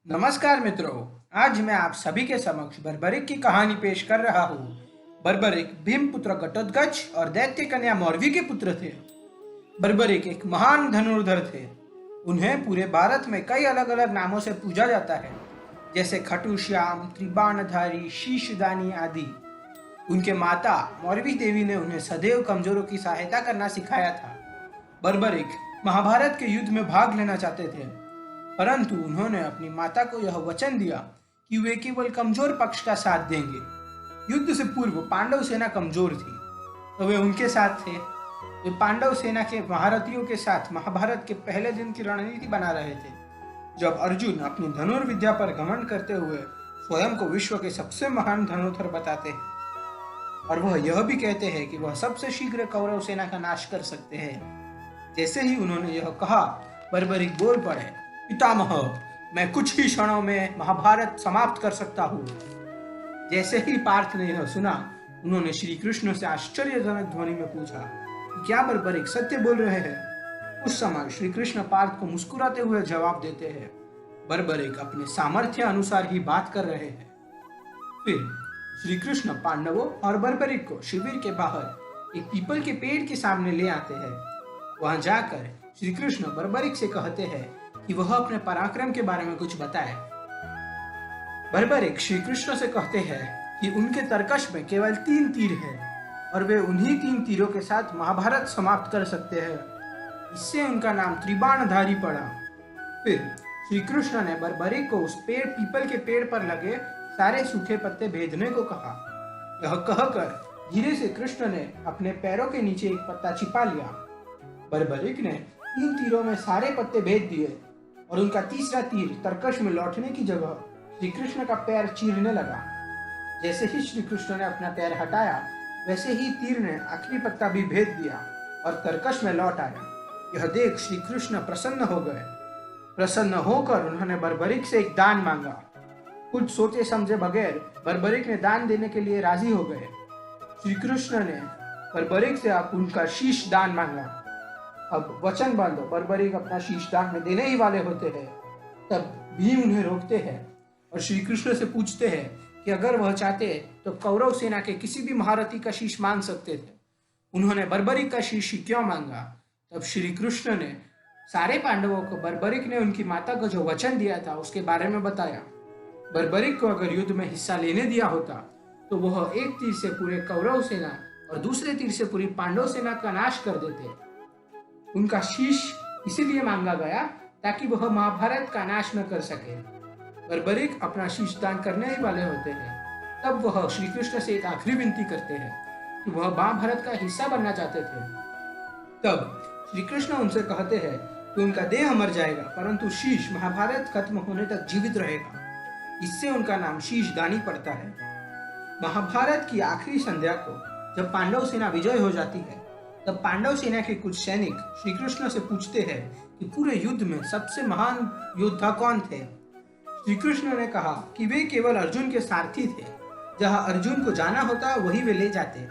नमस्कार मित्रों, आज मैं आप सभी के समक्ष बर्बरिक की कहानी पेश कर रहा हूँ। बर्बरिक भीमपुत्र घटोत्कच और दैत्य कन्या मौरवी के पुत्र थे। बर्बरिक एक महान धनुर्धर थे। उन्हें पूरे भारत में कई अलग अलग नामों से पूजा जाता है, जैसे खटुश्याम, त्रिबाणधारी, शीशदानी आदि। उनके माता मौरवी देवी ने उन्हें सदैव कमजोरों की सहायता करना सिखाया था। बर्बरिक महाभारत के युद्ध में भाग लेना चाहते थे, परंतु उन्होंने अपनी माता को यह वचन दिया कि वे केवल कमजोर पक्ष का साथ देंगे। युद्ध से पूर्व पांडव सेना कमजोर थी, तो वे उनके साथ थे। वे पांडव सेना के महारथियों के साथ महाभारत के पहले दिन की रणनीति बना रहे थे, जब अर्जुन अपनी धनुर्विद्या पर घमंड करते हुए स्वयं को विश्व के सबसे महान धनुर्धर बताते हैं, और वह यह भी कहते हैं कि वह सबसे शीघ्र कौरव सेना का नाश कर सकते हैं। जैसे ही उन्होंने यह कहा, बर्बरिक बोल पड़े, पितामह, मैं कुछ ही क्षणों में महाभारत समाप्त कर सकता हूँ। जैसे ही पार्थ ने यह सुना, उन्होंने श्री कृष्ण से आश्चर्यजनक ध्वनि में पूछा कि क्या बर्बरिक सत्य बोल रहे हैं। उस समय श्री कृष्ण पार्थ को मुस्कुराते हुए जवाब देते हैं, बर्बरिक अपने सामर्थ्य अनुसार ही बात कर रहे हैं। फिर श्री कृष्ण पांडवों और बर्बरिक को शिविर के बाहर एक पीपल के पेड़ के सामने ले आते हैं। वहां जाकर श्री कृष्ण बर्बरिक से कहते हैं कि वह अपने पराक्रम के बारे में कुछ बताए। बर्बरिक श्री कृष्ण से कहते हैं कि उनके तरकश में केवल 3 तीर हैं और वे उन्हीं 3 तीरों के साथ महाभारत समाप्त कर सकते हैं। इससे उनका नाम त्रिबाणधारी पड़ा। फिर श्री कृष्ण ने बर्बरिक को उस पीपल के पेड़ पर लगे सारे सूखे पत्ते भेदने को कहा। यह कहकर धीरे से कृष्ण ने अपने पैरों के नीचे एक पत्ता छिपा लिया। बर्बरिक ने 3 तीरों में सारे पत्ते भेद दिए और उनका तीसरा तीर तरकश में लौटने की जगह श्री कृष्ण का पैर चीरने लगा। जैसे ही श्री कृष्ण ने अपना पैर हटाया, वैसे ही तीर ने आखिरी पत्ता भी भेद दिया और तरकश में लौट आया। यह देख श्री कृष्ण प्रसन्न हो गए। प्रसन्न होकर उन्होंने बर्बरिक से एक दान मांगा। कुछ सोचे समझे बगैर बर्बरिक ने दान देने के लिए राजी हो गए। श्री कृष्ण ने बर्बरिक से अब उनका शीश दान मांगा। अब वचन बांधो, बर्बरिक अपना शीश दान में देने ही वाले होते हैं। तब भीम उन्हें रोकते हैं और श्री कृष्ण से पूछते हैं कि अगर वह चाहते तो कौरव सेना के किसी भी महारथी का शीश मांग सकते थे। उन्होंने बर्बरिक का शीश क्यों मांगा? तब श्री कृष्ण ने सारे पांडवों को बर्बरिक ने उनकी माता को जो वचन दिया था उसके बारे में बताया। बर्बरिक को अगर युद्ध में हिस्सा लेने दिया होता तो वह एक तीर से पूरे कौरव सेना और दूसरे तीर से पूरी पांडव सेना का नाश कर देते। उनका शीश इसीलिए मांगा गया ताकि वह महाभारत का नाश न कर सके। बर्बरिक अपना शीश दान करने ही वाले होते हैं। तब वह श्री कृष्ण से एक आखिरी विनती करते हैं कि वह महाभारत का हिस्सा बनना चाहते थे। तब श्री कृष्ण उनसे कहते हैं कि उनका देह मर जाएगा, परंतु शीश महाभारत खत्म होने तक जीवित रहेगा। इससे उनका नाम शीशदानी पड़ता है। महाभारत की आखिरी संध्या को जब पांडव सेना विजय हो जाती है, तब पांडव सेना के कुछ सैनिक श्री कृष्ण से पूछते हैं कि पूरे युद्ध में सबसे महान योद्धा कौन थे। श्री कृष्ण ने कहा कि वे केवल अर्जुन के सारथी थे। जहां अर्जुन को जाना होता वही वे ले जाते।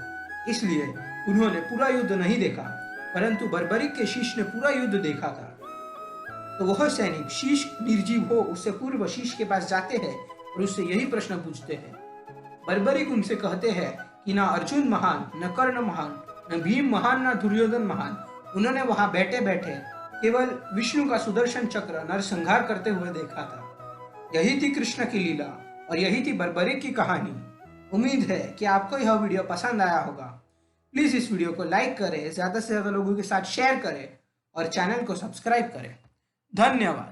इसलिए उन्होंने पूरा युद्ध नहीं देखा, परंतु बर्बरिक के शीश ने पूरा युद्ध देखा था। तो वह सैनिक शीश निर्जीव हो उससे पूर्व शीश के पास जाते हैं और उससे यही प्रश्न पूछते हैं। बर्बरिक उनसे कहते हैं कि ना अर्जुन महान, न कर्ण महान, न भीम महान, न दुर्योधन महान। उन्होंने वहां बैठे बैठे केवल विष्णु का सुदर्शन चक्र नरसंहार करते हुए देखा था। यही थी कृष्ण की लीला और यही थी बर्बरिक की कहानी। उम्मीद है कि आपको यह वीडियो पसंद आया होगा। प्लीज इस वीडियो को लाइक करें, ज्यादा से ज्यादा लोगों के साथ शेयर करें और चैनल को सब्सक्राइब करें। धन्यवाद।